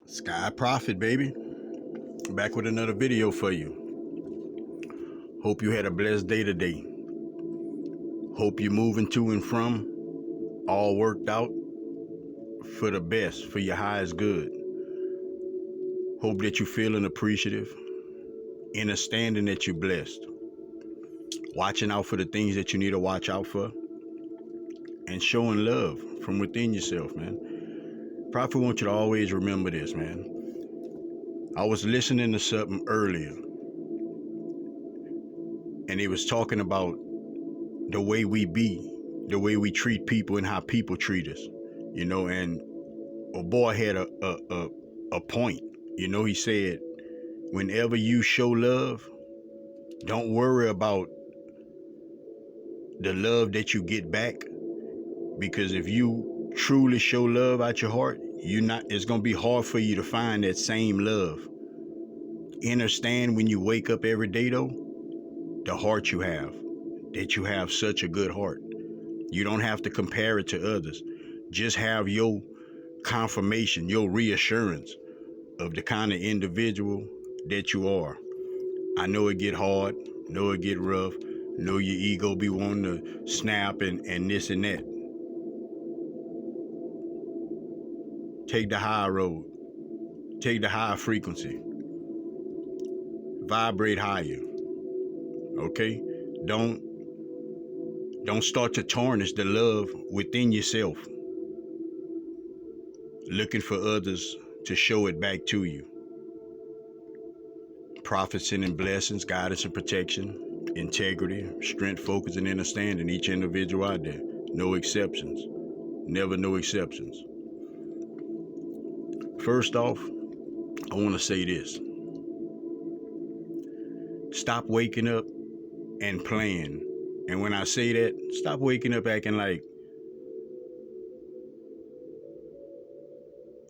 Sky Prophet, baby. Back with another video for you. Hope you had a blessed day today. Hope you're moving to and from, all worked out for the best, for your highest good. Hope that you're feeling appreciative, understanding that you're blessed, watching out for the things that you need to watch out for, and showing love from within yourself, man. Prophet wants you to always remember this, man. I was listening to something earlier, and he was talking about the way we be, the way we treat people and how people treat us, and a boy had a point. He said, whenever you show love, don't worry about the love that you get back, because if you truly show love out your heart, it's going to be hard for you to find that same love. Understand when you wake up every day, though, the heart you have, that you have such a good heart. You don't have to compare it to others. Just have your confirmation, your reassurance of the kind of individual that you are. I know it get hard, know it get rough, know your ego be wanting to snap and this and that. Take the high road. Take the high frequency. Vibrate higher. Okay? Don't start to tarnish the love within yourself, looking for others to show it back to you. Prophet sending blessings, guidance and protection, integrity, strength, focus, and understanding each individual out there. No exceptions. Never no exceptions. First off, I want to say this. Stop waking up and playing. And when I say that, stop waking up acting like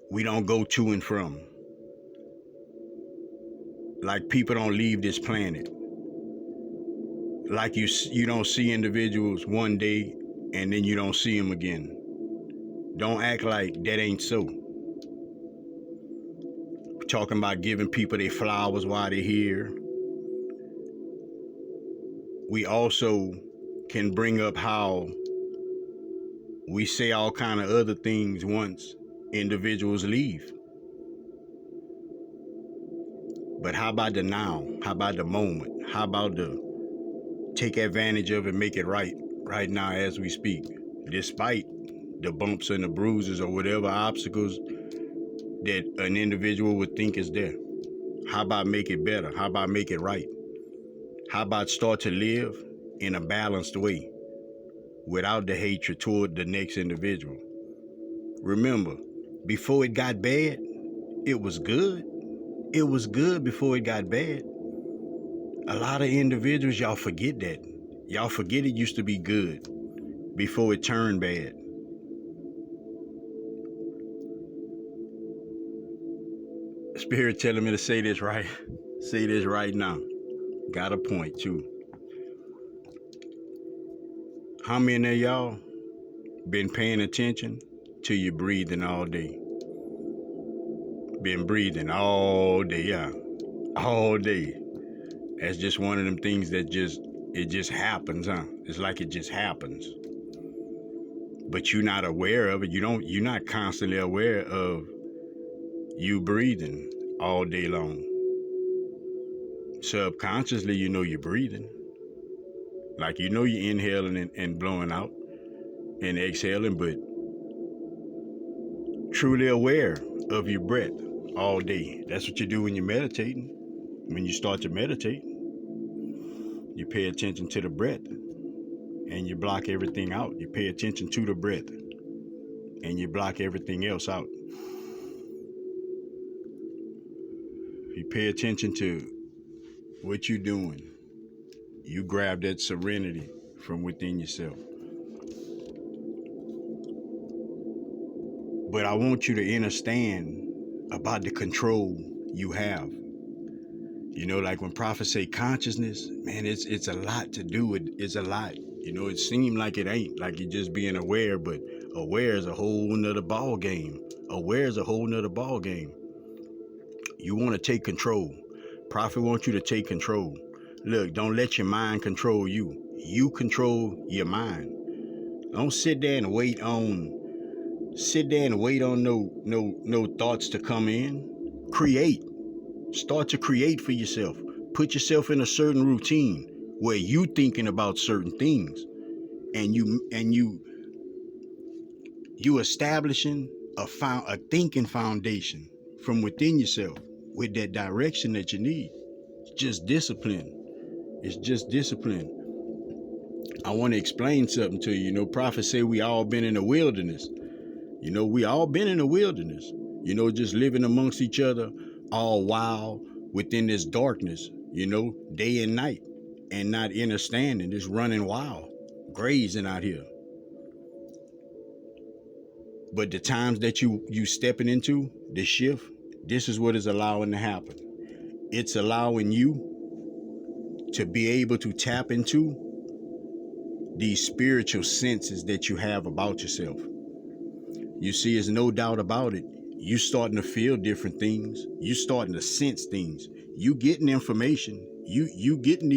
we don't go to and from. Like people don't leave this planet. Like you don't see individuals one day and then you don't see them again. Don't act like that ain't so. We're talking about giving people their flowers while they're here. We also can bring up how we say all kind of other things once individuals leave. But how about the now? How about the moment? How about the take advantage of it, make it right now as we speak, despite the bumps and the bruises or whatever obstacles that an individual would think is there? How about make it better? How about make it right? How about start to live in a balanced way without the hatred toward the next individual? Remember, before it got bad, it was good. It was good before it got bad. A lot of individuals, y'all forget that. Y'all forget it used to be good before it turned bad. Spirit telling me to say this right. Say this right now. Got a point too. How many of y'all been paying attention to your breathing all day? Been breathing all day, yeah. All day. That's just one of them things that it just happens, huh? It's like it just happens. But you're not aware of it. You're not constantly aware of you breathing all day long. Subconsciously, you're breathing. Like you're inhaling and blowing out and exhaling, but truly aware of your breath all day. That's what you do when you're meditating. When you start to meditate, you pay attention to the breath and you block everything out. You pay attention to the breath and you block everything else out. You pay attention to what you're doing. You grab that serenity from within yourself. But I want you to understand about the control you have. Like when prophets say consciousness, man, it's a lot to do. It's a lot. It seems like it ain't, like you're just being aware, but aware is a whole nother ball game. Aware is a whole nother ball game. You want to take control. Prophet wants you to take control. Look, don't let your mind control you. You control your mind. Don't sit there and wait on no thoughts to come in. Create. Start to create for yourself. Put yourself in a certain routine where you thinking about certain things, and you establishing a thinking foundation from within yourself with that direction that you need. It's just discipline. It's just discipline. I want to explain something to you. You know, prophets say we all been in the wilderness. You know, we all been in the wilderness. You know, just living amongst each other, all wild within this darkness, you know, day and night, and not understanding, just running wild, grazing out here. But the times that you stepping into the shift, this is what is allowing to happen. It's allowing you to be able to tap into these spiritual senses that you have about yourself. You see, there's no doubt about it. You starting to feel different things. You starting to sense things. You getting information. You getting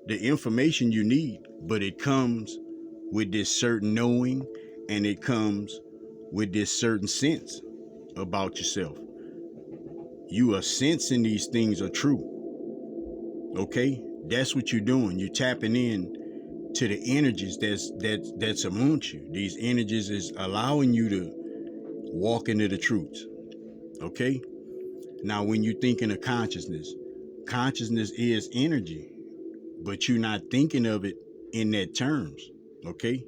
the information you need, but it comes with this certain knowing, and it comes with this certain sense about yourself. You are sensing these things are true. Okay? That's what you're doing. You're tapping in to the energies that's amongst you. These energies is allowing you to walk into the truth. Okay? Now, when you're thinking of consciousness, consciousness is energy, but you're not thinking of it in that terms. Okay?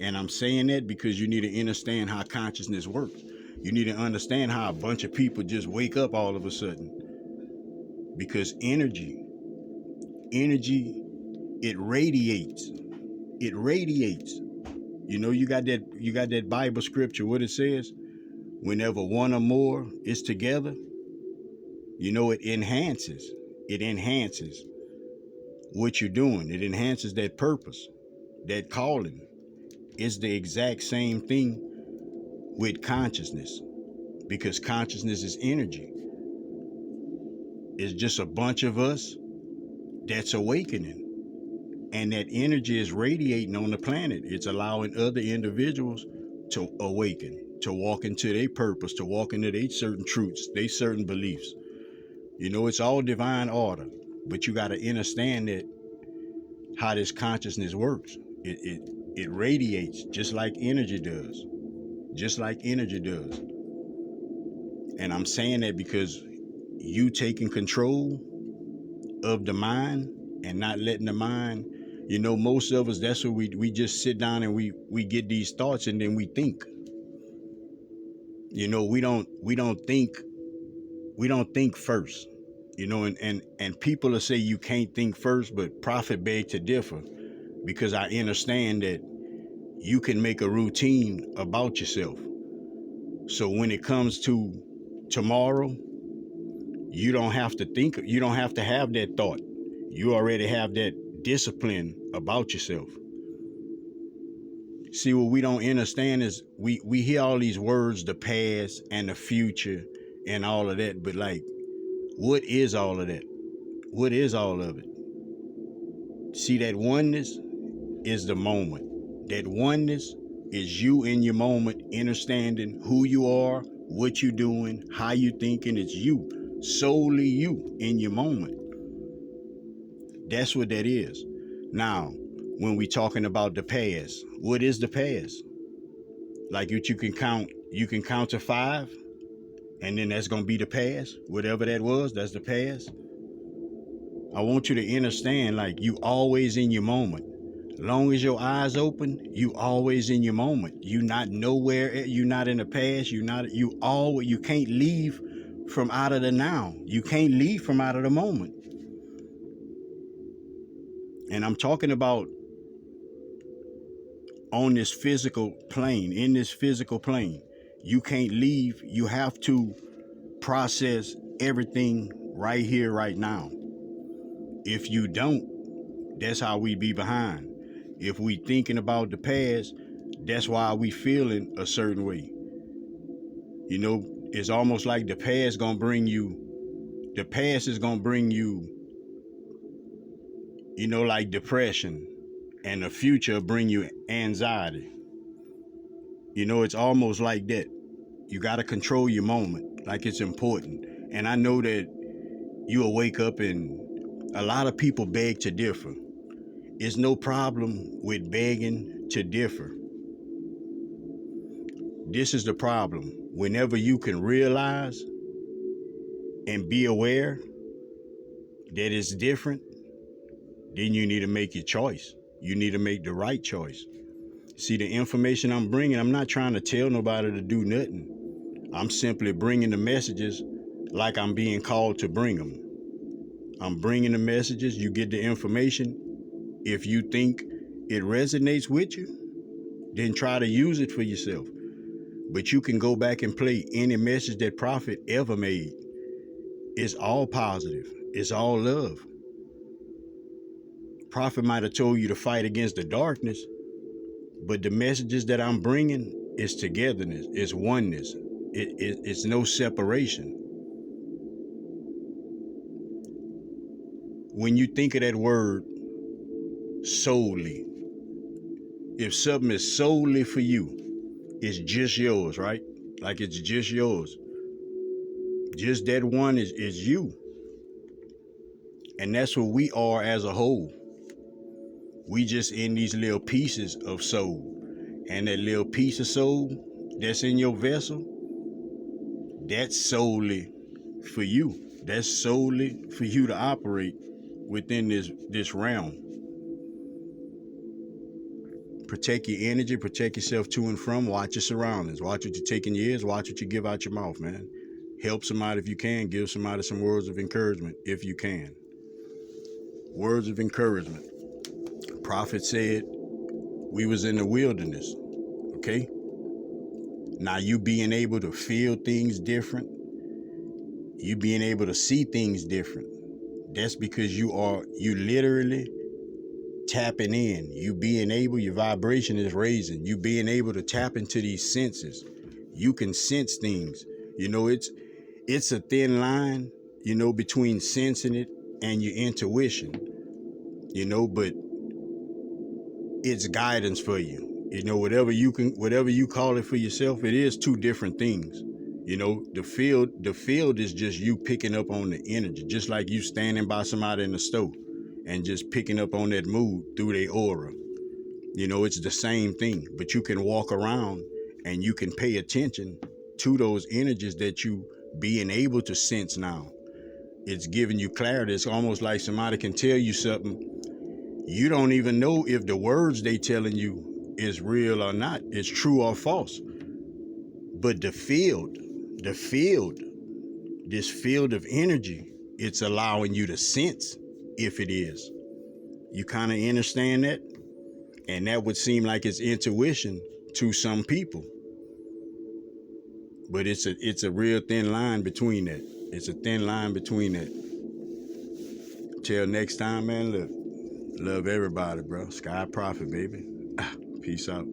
And I'm saying that because you need to understand how consciousness works. You need to understand how a bunch of people just wake up all of a sudden. Because energy, it radiates. It radiates. You know, you got that Bible scripture, what it says, whenever one or more is together, you know, it enhances what you're doing. It enhances that purpose, that calling. It's the exact same thing with consciousness, because consciousness is energy. It's just a bunch of us that's awakening, and that energy is radiating on the planet. It's allowing other individuals to awaken, to walk into their purpose, to walk into their certain truths, their certain beliefs. You know, it's all divine order, but you got to understand that how this consciousness works. It radiates just like energy does. Just like energy does. And I'm saying that because you taking control of the mind and not letting the mind, you know, most of us, that's what we just sit down and we get these thoughts, and then we think. You know, we don't think first. You know, and people will say you can't think first, but Prophet beg to differ, because I understand that you can make a routine about yourself. So when it comes to tomorrow, you don't have to think, you don't have to have that thought. You already have that discipline about yourself. See, what we don't understand is we hear all these words, the past and the future and all of that, but like, what is all of that? What is all of it? See, that oneness is the moment. That oneness is you in your moment, understanding who you are, what you're doing, how you thinking. It's you, solely you in your moment. That's what that is. Now, when we talking about the past, what is the past? Like you can count to 5, and then that's gonna be the past. Whatever that was, that's the past. I want you to understand, like, you always in your moment. Long as your eyes open, you always in your moment. You not nowhere. You not in the past. You can't leave from out of the now. You can't leave from out of the moment. And I'm talking about on this physical plane, in this physical plane. You can't leave. You have to process everything right here, right now. If you don't, that's how we be behind. If we thinking about the past, that's why we feeling a certain way. You know, It's almost like the past is gonna bring you, like depression, and the future bring you anxiety. It's almost like that. You gotta control your moment, like it's important. And I know that you'll wake up and a lot of people beg to differ. It's no problem with begging to differ. This is the problem. Whenever you can realize and be aware that it's different, then you need to make your choice. You need to make the right choice. See, the information I'm bringing, I'm not trying to tell nobody to do nothing. I'm simply bringing the messages like I'm being called to bring them. I'm bringing the messages. You get the information. If you think it resonates with you, then try to use it for yourself. But you can go back and play any message that Prophet ever made. It's all positive. It's all love. Prophet might have told you to fight against the darkness, but the messages that I'm bringing is togetherness. It's oneness. It's no separation. When you think of that word solely, if something is solely for you, it's just yours, right? Like it's just yours. Just that one is you. And that's what we are as a whole. We just in these little pieces of soul. And that little piece of soul that's in your vessel, that's solely for you. That's solely for you to operate within this realm. Protect your energy, protect yourself to and from, watch your surroundings, watch what you take in your ears, watch what you give out your mouth, man. Help somebody if you can, give somebody some words of encouragement if you can. Words of encouragement. Prophet said we was in the wilderness, okay? Now you being able to feel things different, you being able to see things different, that's because you literally tapping in. You being able, your vibration is raising. You being able to tap into these senses. You can sense things. It's a thin line, between sensing it and your intuition. But it's guidance for you. Whatever you call it for yourself, it is two different things. The field is just you picking up on the energy, just like you standing by somebody in the store and just picking up on that mood through their aura. It's the same thing, but you can walk around and you can pay attention to those energies that you being able to sense now. It's giving you clarity. It's almost like somebody can tell you something. You don't even know if the words they telling you is real or not. It's true or false. But this field of energy, it's allowing you to sense if it is. You kind of understand that? And that would seem like it's intuition to some people. But it's a real thin line between that. It's a thin line between that. Till next time, man, look. Love everybody, bro. Sky Prophet, baby. Peace out.